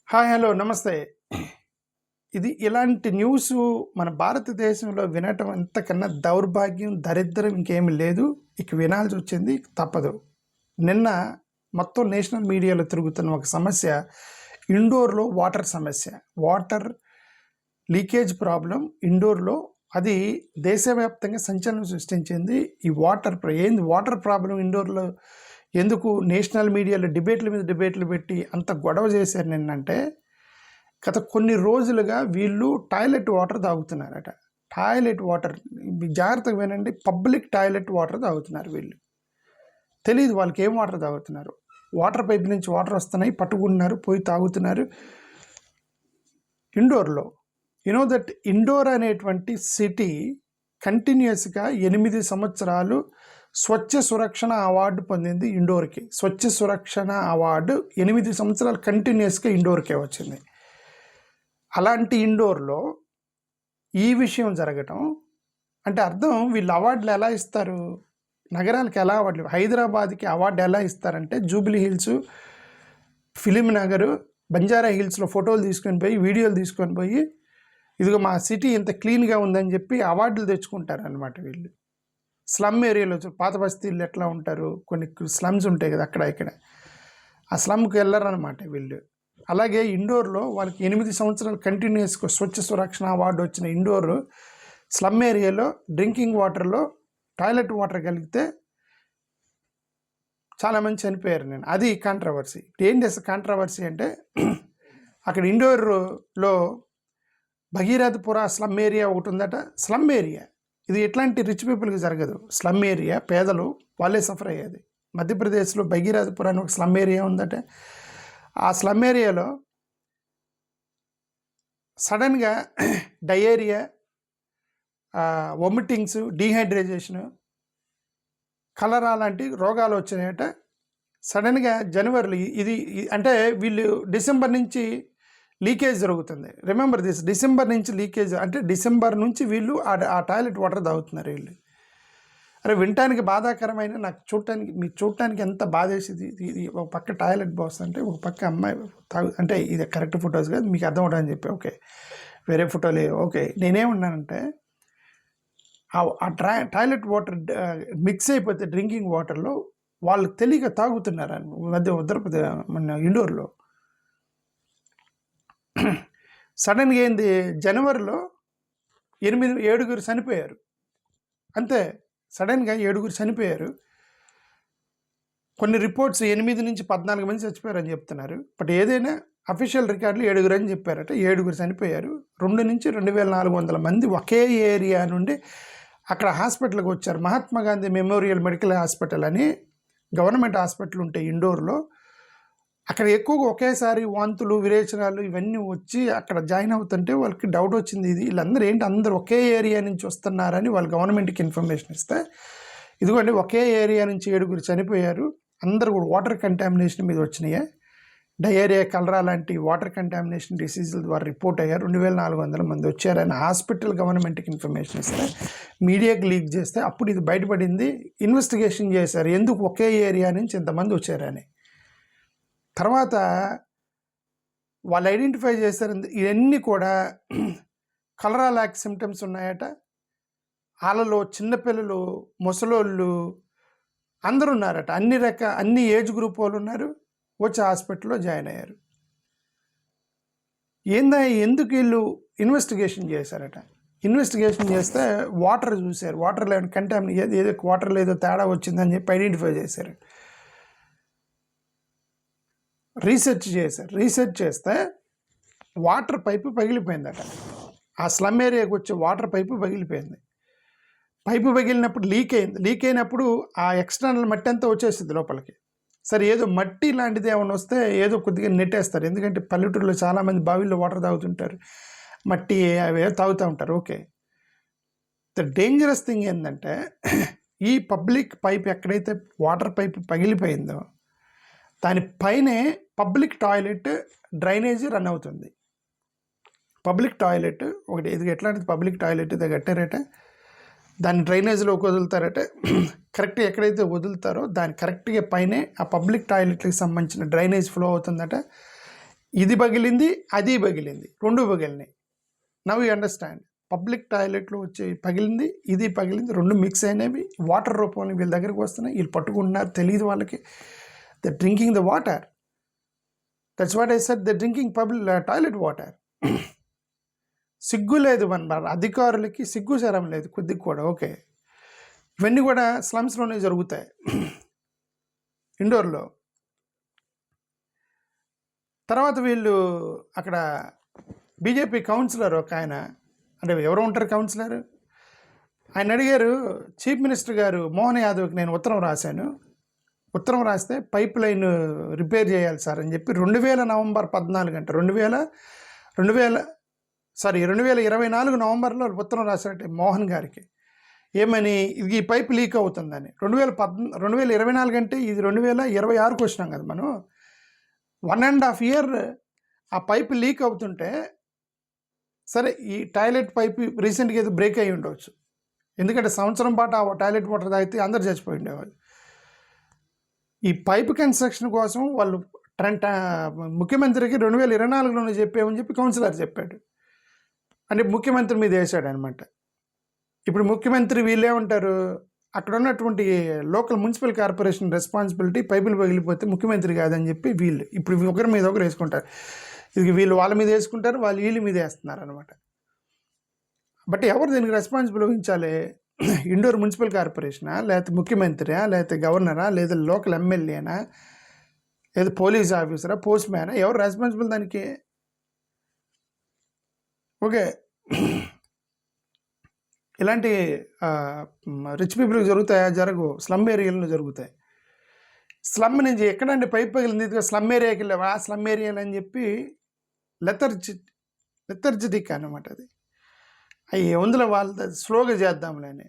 Hi hello నమస్తే. ఇది ఇలాంటి న్యూస్ మన భారతదేశంలో వినటం అంతకన్నా దౌర్భాగ్యం, దరిద్రం ఇంకేమీ లేదు. ఇక వినాల్సి వచ్చింది, తప్పదు. నిన్న మొత్తం నేషనల్ మీడియాలో తిరుగుతున్న ఒక సమస్య, ఇండోర్లో వాటర్ సమస్య, వాటర్ లీకేజ్ ప్రాబ్లం ఇండోర్లో. అది దేశవ్యాప్తంగా సంచలనం సృష్టించింది. ఈ వాటర్ ప్రాబ్లం ఇండోర్లో ఎందుకు నేషనల్ మీడియాలో డిబేట్ల మీద డిబేట్లు పెట్టి అంత గొడవ చేశారు నిన్నంటే, గత కొన్ని రోజులుగా వీళ్ళు టాయిలెట్ వాటర్ తాగుతున్నారట. టాయిలెట్ వాటర్ జాగ్రత్తగా వినండి, పబ్లిక్ టాయిలెట్ వాటర్ తాగుతున్నారు వీళ్ళు. తెలియదు వాళ్ళకి ఏం వాటర్ తాగుతున్నారు. వాటర్ పైప్ నుంచి వాటర్ వస్తున్నాయి, పట్టుకుంటున్నారు, పోయి తాగుతున్నారు ఇండోర్లో. యూనో దట్ ఇండోర్ అనేటువంటి సిటీ కంటిన్యూస్గా 8 సంవత్సరాలు స్వచ్ఛ సురక్షణ అవార్డు పొందింది ఇండోర్కి. స్వచ్ఛ సురక్షణ అవార్డు 8 సంవత్సరాలు కంటిన్యూస్గా ఇండోర్కే వచ్చింది. అలాంటి ఇండోర్లో ఈ విషయం జరగటం అంటే అర్థం, వీళ్ళు అవార్డులు ఎలా ఇస్తారు, నగరాలకు ఎలా అవార్డులు, హైదరాబాద్కి అవార్డు ఎలా ఇస్తారంటే Jubilee hills, film Nagar, Banjara హిల్స్లో ఫోటోలు తీసుకొని పోయి, వీడియోలు తీసుకొని పోయి, ఇదిగో మా సిటీ ఇంత క్లీన్గా ఉందని చెప్పి అవార్డులు తెచ్చుకుంటారనమాట వీళ్ళు. స్లమ్ ఏరియాలో పాత బస్తీలు ఎట్లా ఉంటారు, కొన్ని స్లమ్స్ ఉంటాయి కదా అక్కడ ఇక్కడ, ఆ స్లమ్కి వెళ్ళరనమాట వీళ్ళు. అలాగే ఇండోర్లో వాళ్ళకి 8 సంవత్సరాలు కంటిన్యూస్గా స్వచ్ఛ సురక్షణ అవార్డు వచ్చిన ఇండోర్ స్లమ్ ఏరియాలో డ్రింకింగ్ వాటర్లో టాయిలెట్ వాటర్ కలిగితే చాలామంది చనిపోయారు. అది కాంట్రవర్సీ. ఏం చేస్తారు కాంట్రవర్సీ అంటే, అక్కడ ఇండోర్లో భగీరథపుర స్లమ్ ఏరియా ఒకటి ఉందట. స్లమ్ ఏరియా ఇది ఎట్లాంటి రిచ్ పీపుల్కి జరగదు. స్లమ్ ఏరియా పేదలు వాళ్ళే సఫర్ అయ్యేది. మధ్యప్రదేశ్లో భగీరథపుర అని ఒక స్లమ్ ఏరియా ఉందట. ఆ స్లమ్ ఏరియాలో సడన్గా డయేరియా, వొమిటింగ్స్, డీహైడ్రేషను, కలరా లాంటి రోగాలు వచ్చినాయట సడన్గా జనవరిలో. ఇది అంటే వీళ్ళు డిసెంబర్ నుంచి లీకేజ్ జరుగుతుంది. రిమెంబర్ దిస్, డిసెంబర్ నుంచి లీకేజ్ అంటే డిసెంబర్ నుంచి వీళ్ళు ఆ టాయిలెట్ వాటర్ తాగుతున్నారు వీళ్ళు. అరే వినటానికి బాధాకరమైన, నాకు చూడటానికి ఎంత బాధేసింది. ఇది ఒక పక్క టాయిలెట్ బాక్స్ అంటే, ఒక పక్క అమ్మాయి అంటే ఇది కరెక్ట్ ఫొటోస్ కాదు, మీకు అర్థం అవడానికి చెప్పి ఓకే, వేరే ఫోటోలే ఓకే. నేనేమన్నానంటే, ఆ టాయిలెట్ వాటర్ మిక్స్ అయిపోతే డ్రింకింగ్ వాటర్లో వాళ్ళు తెలియక తాగుతున్నారు మన ఇండోర్లో. సడన్గా ఏంది, జనవరిలో 7 చనిపోయారు అంతే. సడన్గా 7 చనిపోయారు. కొన్ని రిపోర్ట్స్ 8 నుంచి 14 మంది చచ్చిపోయారని చెప్తున్నారు. బట్ ఏదైనా అఫీషియల్ రికార్డులు 7 అని చెప్పారట. 7 చనిపోయారు. 2 నుంచి 2400 మంది ఒకే ఏరియా నుండి అక్కడ హాస్పిటల్కి వచ్చారు. Mahatma Gandhi memorial medical hospital అని గవర్నమెంట్ హాస్పిటల్ ఉంటాయి ఇండోర్లో. అక్కడ ఎక్కువగా ఒకేసారి వాంతులు, విరేచనాలు ఇవన్నీ వచ్చి అక్కడ జాయిన్ అవుతుంటే వాళ్ళకి డౌట్ వచ్చింది, వీళ్ళందరూ ఏంటి అందరూ ఒకే ఏరియా నుంచి వస్తున్నారని వాళ్ళు గవర్నమెంట్కి ఇన్ఫర్మేషన్ ఇస్తే, ఇదిగోండి ఒకే ఏరియా నుంచి 7 చనిపోయారు. అందరూ కూడా వాటర్ కంటామినేషన్ మీద వచ్చినాయి. డయేరియా, కలరా లాంటి వాటర్ కంటామినేషన్ డిసీజుల ద్వారా రిపోర్ట్ అయ్యారు. 2400 మంది వచ్చారని హాస్పిటల్ గవర్నమెంట్కి ఇన్ఫర్మేషన్ ఇస్తే, మీడియాకి లీక్ చేస్తే అప్పుడు ఇది బయటపడింది. ఇన్వెస్టిగేషన్ చేశారు, ఎందుకు ఒకే ఏరియా నుంచి ఇంతమంది వచ్చారని. తర్వాత వాళ్ళు ఐడెంటిఫై చేశారు, ఇవన్నీ కూడా కలరా లాక్ సిమ్టమ్స్ ఉన్నాయట. వాళ్ళలో చిన్నపిల్లలు, ముసలోళ్ళు అందరూ ఉన్నారట. అన్ని ఏజ్ గ్రూప్ వాళ్ళు ఉన్నారు. వచ్చి హాస్పిటల్లో జాయిన్ అయ్యారు. ఎందుకు వీళ్ళు ఇన్వెస్టిగేషన్ చేశారట. ఇన్వెస్టిగేషన్ చేస్తే వాటర్ చూశారు. వాటర్లో ఏదో వాటర్లో ఏదో తేడా వచ్చిందని చెప్పి ఐడెంటిఫై చేశారు. రీసెర్చ్ చేస్తే వాటర్ పైపు పగిలిపోయిందట. ఆ స్లమ్ ఏరియాకి వచ్చే వాటర్ పైపు పగిలిపోయింది. పైపు పగిలినప్పుడు లీక్ అయినప్పుడు ఆ ఎక్స్టర్నల్ మట్టి అంతా వచ్చేస్తుంది లోపలికి. సరే ఏదో మట్టి లాంటిది ఏమైనా వస్తే ఏదో కొద్దిగా నెట్టేస్తారు, ఎందుకంటే పల్లెటూరులో చాలామంది బావిల్లో వాటర్ తాగుతుంటారు, మట్టి అవి తాగుతూ ఉంటారు. ఓకే, ద డేంజరస్ థింగ్ ఏంటంటే, ఈ పబ్లిక్ పైప్ ఎక్కడైతే వాటర్ పైపు పగిలిపోయిందో దానిపైనే పబ్లిక్ టాయిలెట్ డ్రైనేజీ రన్ అవుతుంది. పబ్లిక్ టాయిలెట్ ఒకటి, ఇది ఎట్లాంటిది, పబ్లిక్ టాయిలెట్ ఇది కట్టారట, దాన్ని డ్రైనేజ్లోకి వదులుతారట. కరెక్ట్గా ఎక్కడైతే వదులుతారో దాని కరెక్ట్గా పైనే ఆ పబ్లిక్ టాయిలెట్కి సంబంధించిన డ్రైనేజ్ ఫ్లో అవుతుందట. ఇది పగిలింది, అది పగిలింది, రెండు పగిలినాయి. Now you understand. పబ్లిక్ టాయిలెట్లో వచ్చి పగిలింది, ఇది పగిలింది, రెండు మిక్స్ అయినవి వాటర్ రూపంలో వీళ్ళ దగ్గరికి వస్తున్నాయి. వీళ్ళు పట్టుకుంటున్నారు, తెలియదు వాళ్ళకి. The drinking the water. That's what I said, the drinking public toilet water. సిగ్గు లేదు మన అధికారులకి, సిగ్గు శరం లేదు కొద్దిగా కూడా. ఓకే, ఇవన్నీ కూడా స్లమ్స్లోనే జరుగుతాయి, ఇండోర్లో. తర్వాత వీళ్ళు అక్కడ బీజేపీ కౌన్సిలర్ ఒక ఆయన, అంటే ఎవరు ఉంటారు కౌన్సిలర్, ఆయన అడిగారు, చీఫ్ మినిస్టర్ గారు మోహన్ యాదవ్కి నేను ఉత్తరం రాశాను, ఉత్తరం రాస్తే పైప్ లైన్ రిపేర్ చేయాలి సార్ అని చెప్పి 2000 నవంబర్ 14 అంటే 2024 నవంబర్లో ఉత్తరం రాశారంటే మోహన్ గారికి. ఏమని, ఇది ఈ పైప్ లీక్ అవుతుందని. 2024 అంటే ఇది 2026కి వచ్చినాం కదా మనం. 1.5 year ఆ పైప్ లీక్ అవుతుంటే, సరే ఈ టాయిలెట్ పైప్ రీసెంట్గా ఏదో బ్రేక్ అయ్యి ఉండవచ్చు, ఎందుకంటే సంవత్సరం పాటు ఆ టాయిలెట్ వాటర్ తాగితే అందరు చచ్చిపోయి ఉండేవాళ్ళు. ఈ పైప్ కన్స్ట్రక్షన్ కోసం వాళ్ళు ముఖ్యమంత్రికి 2024లోనే చెప్పామని చెప్పి కౌన్సిలర్ చెప్పాడు. అంటే ముఖ్యమంత్రి మీద వేసాడు అనమాట. ఇప్పుడు ముఖ్యమంత్రి వీళ్ళేమంటారు, అక్కడ ఉన్నటువంటి లోకల్ మున్సిపల్ కార్పొరేషన్ రెస్పాన్సిబిలిటీ, పైపులు పగిలిపోతే ముఖ్యమంత్రి కాదని చెప్పి వీళ్ళు ఇప్పుడు ఒకరి మీద ఒకరు వేసుకుంటారు. ఇది వీళ్ళు వాళ్ళ మీద వేసుకుంటారు, వాళ్ళు వీళ్ళ మీద వేస్తున్నారు అనమాట. బట్ ఎవరు దీనికి రెస్పాన్సిబుల్ వహించాలి? ఇండోర్ మున్సిపల్ కార్పొరేషనా, లేకపోతే ముఖ్యమంత్రియా, లేకపోతే గవర్నరా, లేదా లోకల్ ఎమ్మెల్యేనా, లేదా పోలీస్ ఆఫీసరా, పోస్ట్ మ్యానా? ఎవరు రెస్పాన్సిబుల్ దానికి? ఓకే, ఇలాంటి రిచ్ పీపుల్కి జరుగుతాయా? జరగవు. స్లమ్ ఏరియాలో జరుగుతాయి. స్లమ్ నుంచి ఎక్కడంటే పైప్ పగిలింది, స్లమ్ ఏరియాకి వెళ్ళావా, స్లమ్ ఏరియాలు అని చెప్పి లెథర్జిటిక్ అనమాట. అది అవి వందల వాళ్ళ స్లోగా చేద్దాంలేని.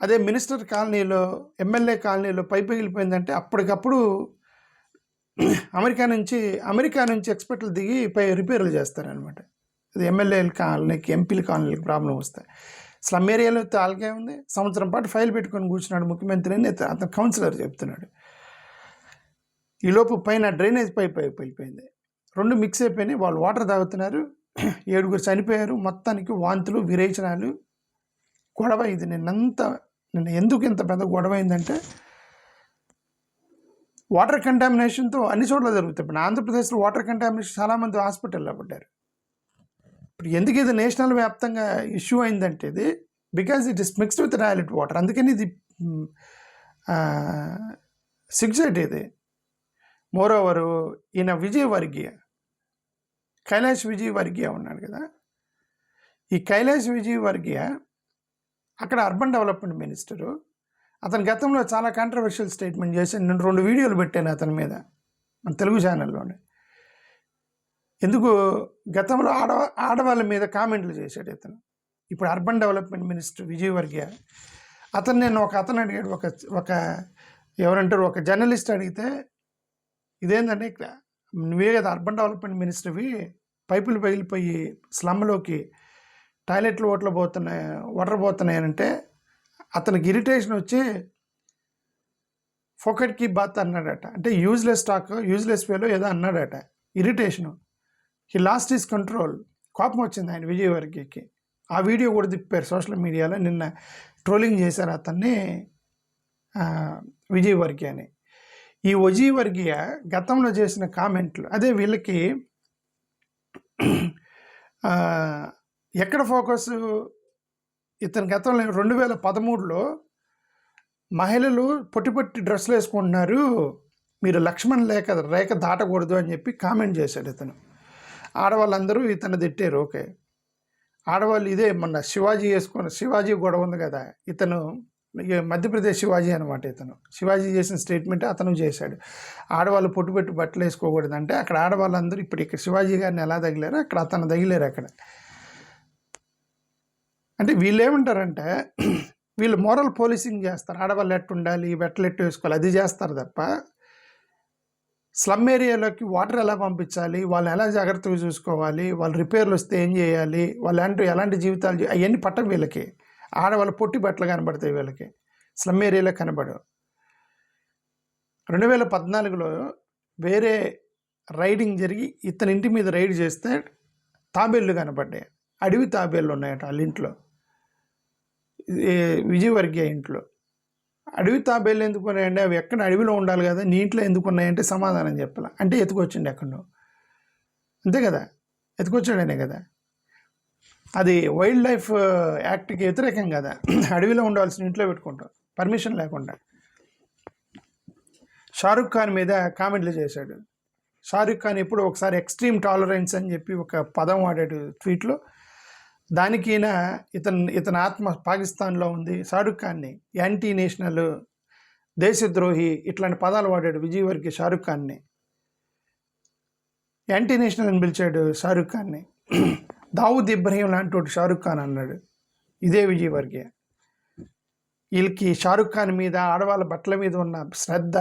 అదే మినిస్టర్ కాలనీలో, ఎమ్మెల్యే కాలనీలో పైప్ పగిలిపోయిందంటే అప్పటికప్పుడు అమెరికా నుంచి ఎక్స్పర్ట్లు దిగి రిపేర్లు చేస్తారనమాట. అది ఎమ్మెల్యేల కాలనీకి, ఎంపీల కాలనీకి ప్రాబ్లం వస్తాయి. స్లమ్ ఏరియాలో తాలకే ఉంది. సంవత్సరం పాటు ఫైల్ పెట్టుకొని కూర్చున్నాడు ముఖ్యమంత్రి అని అతను కౌన్సిలర్ చెప్తున్నాడు. ఈలోపు పైన డ్రైనేజ్ పైప్ వెళ్ళిపోయింది, రెండు మిక్స్ అయిపోయినాయి. వాళ్ళు వాటర్ తాగుతున్నారు, 7 చనిపోయారు. మొత్తానికి వాంతులు, విరేచనాలు, గొడవ. ఇది నిన్న ఎందుకు ఇంత పెద్ద గొడవ అయిందంటే, వాటర్ కంటామినేషన్తో అన్ని చోట్ల జరుగుతాయి. ఇప్పుడు ఆంధ్రప్రదేశ్లో వాటర్ కంటామినేషన్ చాలామంది హాస్పిటల్లో పడ్డారు. ఇప్పుడు ఎందుకు ఇది నేషనల్ వ్యాప్తంగా ఇష్యూ అయిందంటే, ఇది because it is mixed with toilet water. అందుకని ఇది సిగ్జైట్. ఇది మోరోవరు ఈయన కైలాష్ విజయవర్గీయ ఉన్నాడు కదా, ఈ కైలాష్ విజయవర్గీయ అక్కడ అర్బన్ డెవలప్మెంట్ మినిస్టరు. అతని గతంలో చాలా కాంట్రవర్షియల్ స్టేట్మెంట్ చేసి నేను 2 వీడియోలు పెట్టాను అతని మీద మన తెలుగు ఛానల్లోనే. ఎందుకు గతంలో ఆడవాళ్ళ మీద కామెంట్లు చేశాడు ఇతను. ఇప్పుడు అర్బన్ డెవలప్మెంట్ మినిస్టర్ విజయవర్గీయ నేను అతను అడిగాడు, ఒక జర్నలిస్ట్ అడిగితే, ఇదేంటంటే ఇక్కడ నువ్వే కదా అర్బన్ డెవలప్మెంట్ మినిస్టర్వి, పైపులు పగిలిపోయి స్లమ్లోకి టాయిలెట్లు వాటర్ పోతున్నాయనంటే అతనికి ఇరిటేషన్ వచ్చి ఫోకట్కి బాత్ అన్నాడట. అంటే యూజ్లెస్ వేలో ఏదో అన్నాడట, irritation. He lost his control. కోపం వచ్చింది ఆయన విజయవర్గీయకి. ఆ వీడియో కూడా తిప్పారు సోషల్ మీడియాలో. నిన్న ట్రోలింగ్ చేశారు అతన్ని, విజయవర్గీయ అని. ఈ విజయవర్గీయ గతంలో చేసిన కామెంట్లు అదే వీళ్ళకి ఎక్కడ ఫోకస్. ఇతని గతంలో 2013లో మహిళలు పొట్టి డ్రెస్సులు వేసుకుంటున్నారు, మీరు లక్ష్మణ్ రేఖ దాటకూడదు అని చెప్పి కామెంట్ చేశాడు ఇతను. ఆడవాళ్ళందరూ ఇతను తిట్టారు. ఓకే, ఆడవాళ్ళు ఇదే మొన్న శివాజీ గొడవ ఉంది కదా, ఇతను మధ్యప్రదేశ్ శివాజీ అనమాట. ఇతను శివాజీ చేసిన స్టేట్మెంట్ అతను చేశాడు. ఆడవాళ్ళు పొట్టు బట్టలు వేసుకోకూడదు అంటే, అక్కడ ఆడవాళ్ళందరూ ఇక్కడ శివాజీ గారిని ఎలా తగిలారో అక్కడ అతను తగిలేరు అక్కడ. అంటే వీళ్ళు ఏమంటారంటే, వీళ్ళు మోరల్ పోలీసింగ్ చేస్తారు. ఆడవాళ్ళు ఎట్టు ఉండాలి, బట్టలు ఎట్టు వేసుకోవాలి, అది చేస్తారు తప్ప స్లమ్ ఏరియాలోకి వాటర్ ఎలా పంపించాలి, వాళ్ళని ఎలా జాగ్రత్తగా చూసుకోవాలి, వాళ్ళు రిపేర్లు వస్తే ఏం చేయాలి, ఎలాంటి జీవితాలు అవన్నీ పట్టవు వీళ్ళకి. ఆడవాళ్ళు పొట్టి బట్టలు కనబడతాయి వీళ్ళకి, స్లమ్ ఏరియాలో కనబడవు. 2014లో వేరే రైడింగ్ జరిగి ఇతని ఇంటి మీద రైడ్ చేస్తే తాబేళ్ళు కనపడ్డాయి. అడవి తాబేళ్ళు ఉన్నాయట వాళ్ళ ఇంట్లో, విజయవర్గీయ ఇంట్లో. అడవి తాబేళ్ళు ఎందుకు ఉన్నాయండి? అవి ఎక్కడ అడవిలో ఉండాలి కదా, నీ ఇంట్లో ఎందుకు ఉన్నాయంటే సమాధానం చెప్పాల. అంటే ఎత్తుకొచ్చిండి ఎక్కడో, అంతే కదా, ఎత్తుకొచ్చాడనే కదా. అది వైల్డ్ లైఫ్ యాక్ట్కి వ్యతిరేకం కదా. అడవిలో ఉండవలసిన ఇంట్లో పెట్టుకుంటాం పర్మిషన్ లేకుండా. షారుఖ్ ఖాన్ మీద కామెంట్లు చేశాడు. షారుఖ్ ఖాన్ ఎప్పుడు ఒకసారి ఎక్స్ట్రీమ్ టాలరెన్స్ అని చెప్పి ఒక పదం వాడాడు ట్వీట్లో. దానికి ఇతని ఆత్మ పాకిస్తాన్లో ఉంది. షారుఖ్ ఖాన్ని యాంటీ నేషనల్, దేశద్రోహి ఇట్లాంటి పదాలు వాడాడు విజయవర్గీయ షారుఖ్ ఖాన్ని. యాంటీ నేషనల్ అని పిలిచాడు షారుఖ్ ఖాన్ని. దావుద్ ఇబ్రహీం లాంటి వాడు షారుఖ్ ఖాన్ అన్నాడు ఇదే విజయవర్గీయ. వీళ్ళకి షారుఖ్ ఖాన్ మీద, ఆడవాళ్ళ బట్టల మీద ఉన్న శ్రద్ధ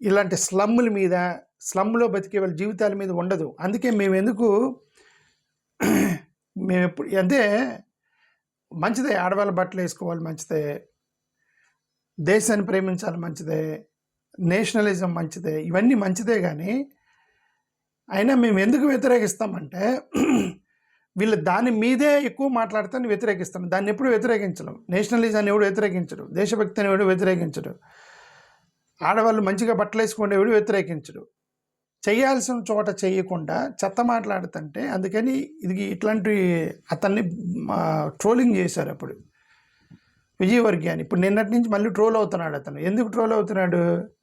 ఇలాంటి స్లమ్ముల మీద, స్లమ్లో బతికే వాళ్ళ జీవితాల మీద ఉండదు. అందుకే మేము ఎప్పుడు అంటే మంచిదే, ఆడవాళ్ళ బట్టలు వేసుకోవాలి మంచిదే, దేశాన్ని ప్రేమించాలి మంచిదే, నేషనలిజం మంచిదే, ఇవన్నీ మంచిదే. కానీ అయినా మేము ఎందుకు వ్యతిరేకిస్తామంటే వీళ్ళు దాని మీదే ఎక్కువ మాట్లాడితే వ్యతిరేకిస్తాం. దాన్ని ఎప్పుడు వ్యతిరేకించడం. నేషనలిజాన్ని ఎవడు వ్యతిరేకించడు, దేశభక్తిని ఎవడు వ్యతిరేకించడు, ఆడవాళ్ళు మంచిగా బట్టలు వేసుకుంటే ఎవడు వ్యతిరేకించడు. చేయాల్సిన చోట చేయకుండా చెత్త మాట్లాడుతుంటే అందుకని ఇట్లాంటి అతన్ని ట్రోలింగ్ చేశారు అప్పుడు విజయవర్గీయాన్ని. ఇప్పుడు నిన్నటి నుంచి మళ్ళీ ట్రోల్ అవుతున్నాడు అతను. ఎందుకు ట్రోల్ అవుతున్నాడు?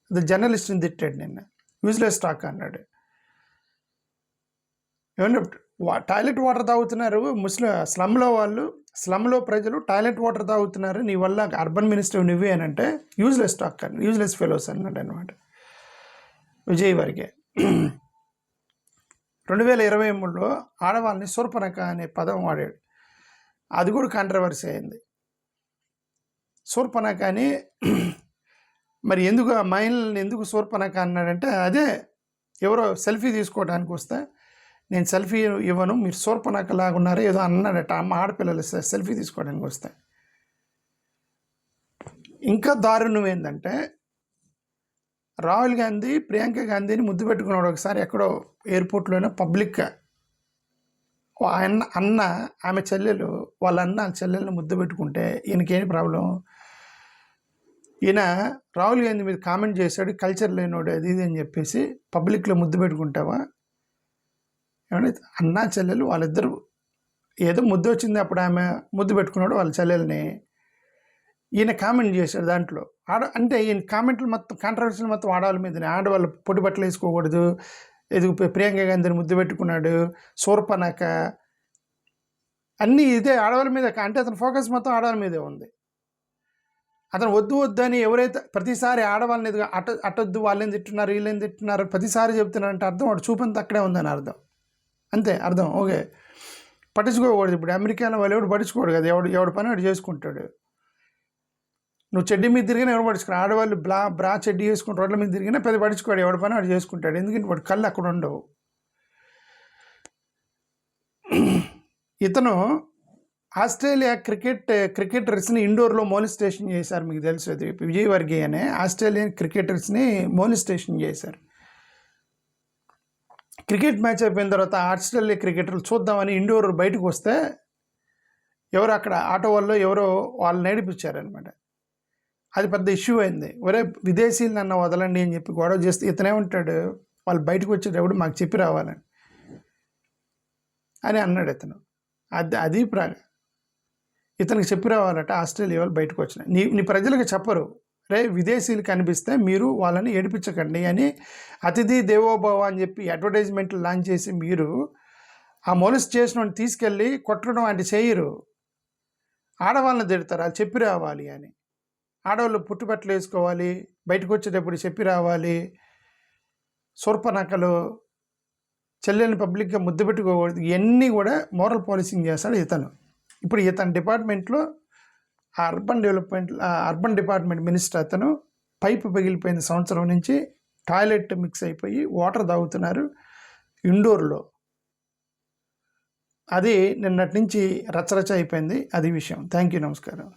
అది జర్నలిస్ట్ని తిట్టాడు నిన్న, యూజ్లెస్ టాక్ అన్నాడు. ఏమన్నా టాయిలెట్ వాటర్ తాగుతున్నారు స్లమ్లో ప్రజలు టాయిలెట్ వాటర్ తాగుతున్నారు, నీ వల్ల అర్బన్ మినిస్టర్ నువ్వే అని అంటే యూజ్లెస్ టాక్ అని, యూజ్లెస్ ఫెలోస్ అన్నాడు అనమాట విజయవర్గీయ. 2023లో ఆడవాళ్ళని శూర్పణఖ అనే పదం వాడాడు. అది కూడా కాంట్రవర్సీ అయింది. శూర్పణఖ అని మరి ఎందుకు మహిళల్ని ఎందుకు శూర్పణఖ అన్నాడంటే, అదే ఎవరో సెల్ఫీ తీసుకోవడానికి వస్తే నేను సెల్ఫీ ఇవ్వను, మీరు శూర్పణఖ లాగా ఉన్నారో ఏదో అన్నాడట. అమ్మ ఆడపిల్లలు సెల్ఫీ తీసుకోవడానికి వస్తే. ఇంకా దారుణం ఏంటంటే రాహుల్ గాంధీ ప్రియాంక గాంధీని ముద్దు పెట్టుకున్నాడు ఒకసారి ఎక్కడో ఎయిర్పోర్ట్లోనే పబ్లిక్గా. అన్న ఆమె చెల్లెలు వాళ్ళ చెల్లెల్ని ముద్దు పెట్టుకుంటే ఈయనకేంటి ప్రాబ్లం? ఈయన రాహుల్ గాంధీ మీద కామెంట్ చేశాడు, కల్చర్ లేనోడు అది ఇది అని చెప్పేసి. పబ్లిక్లో ముద్దు పెట్టుకుంటావా? ఏమంటే అన్న చెల్లెలు వాళ్ళిద్దరు ఏదో ముద్దు వచ్చింది, అప్పుడు ఆమె ముద్దు పెట్టుకున్నాడు వాళ్ళ చెల్లెల్ని. ఈయన కామెంట్ చేశాడు దాంట్లో. అంటే ఈయన కామెంట్లు మొత్తం కాంట్రవర్సీలు మొత్తం ఆడవాళ్ళ మీదనే. ఆడవాళ్ళు పొడి బట్టలు వేసుకోకూడదు, ఎదుగు ప్రియాంక గాంధీని ముద్దు పెట్టుకున్నాడు, శూర్పణఖ, అన్నీ ఇదే ఆడవాళ్ళ మీద. అంటే అతని ఫోకస్ మొత్తం ఆడవాళ్ళ మీదే ఉంది. అతను వద్దు అని ఎవరైతే ప్రతిసారి ఆడవాళ్ళని ఎదుగు అటొద్దు, వాళ్ళేం తిట్టున్నారు వీళ్ళేం తిట్టున్నారు ప్రతిసారి చెప్తున్నారంటే అర్థం వాడు చూపంతా అక్కడే ఉందని అర్థం. అంతే అర్థం. ఓకే, పట్టించుకోకూడదు. ఇప్పుడు అమెరికాలో వాళ్ళు ఎవడు పట్టించుకోడు కదా, ఎవడు పని వాడు చేసుకుంటాడు. నువ్వు చెడ్డీ మీద తిరిగినా ఎవరు పట్టించుకోడు. ఆడవాళ్ళు బ్రా చెడ్డీ వేసుకుని రోడ్ల మీద తిరిగినా పెద్ద పట్టించుకోడు, ఎవడి పని వాడు చేసుకుంటాడు. ఎందుకంటే వాడు కళ్ళు అక్కడ ఉండవు. ఇతను ఆస్ట్రేలియా క్రికెటర్స్ని ఇండోర్లో మోలిస్టేషన్ చేశారు. మీకు తెలుసు, అది విజయవర్గీయ అనే ఆస్ట్రేలియన్ క్రికెటర్స్ని మోలిస్టేషన్ చేశారు. క్రికెట్ మ్యాచ్ అయిపోయిన తర్వాత ఆస్ట్రేలియా క్రికెటర్లు చూద్దామని ఇండోర్ బయటకు వస్తే ఎవరు అక్కడ ఆటో వాళ్ళు ఎవరో వాళ్ళు నేర్పించారనమాట. అది పెద్ద ఇష్యూ అయింది. ఒరే విదేశీలు నన్ను వదలండి అని చెప్పి గొడవ చేస్తే ఇతనే ఉంటాడు, వాళ్ళు బయటకు వచ్చేటప్పుడు మాకు చెప్పి రావాలని అని అన్నాడు ఇతను. అది ఇతనికి చెప్పి రావాలట ఆస్ట్రేలియా వాళ్ళు బయటకు వచ్చిన. నీ ప్రజలకు చెప్పరు, రే విదేశీయులు కనిపిస్తే మీరు వాళ్ళని ఏడిపించకండి అని అతిథి దేవోభవ అని చెప్పి అడ్వర్టైజ్మెంట్లు లాంచ్ చేసి మీరు ఆ మొలిస్ట్ చేసిన తీసుకెళ్ళి కొట్టడం అంటే చేయరు. ఆడవాళ్ళని తిడతారు, అది చెప్పి రావాలి అని. ఆడవాళ్ళు పుట్టుబట్టలు వేసుకోవాలి, బయటకు వచ్చేటప్పుడు చెప్పి రావాలి. శూర్పణఖలు, చెల్లెల్ని పబ్లిక్గా ముద్దు పెట్టుకోకూడదు, ఇవన్నీ కూడా మోరల్ పాలసింగ్ చేస్తాడు ఇతను. ఇప్పుడు ఇతని డిపార్ట్మెంట్లో అర్బన్ డిపార్ట్మెంట్ మినిస్టర్ అతను పైపు పగిలిపోయిన సంవత్సరం నుంచి టాయిలెట్ మిక్స్ అయిపోయి వాటర్ తాగుతున్నారు ఇండోర్లో. అది నిన్నటి నుంచి రచ్చరచ్చ అయిపోయింది. అది విషయం. థ్యాంక్ యూ, నమస్కారం.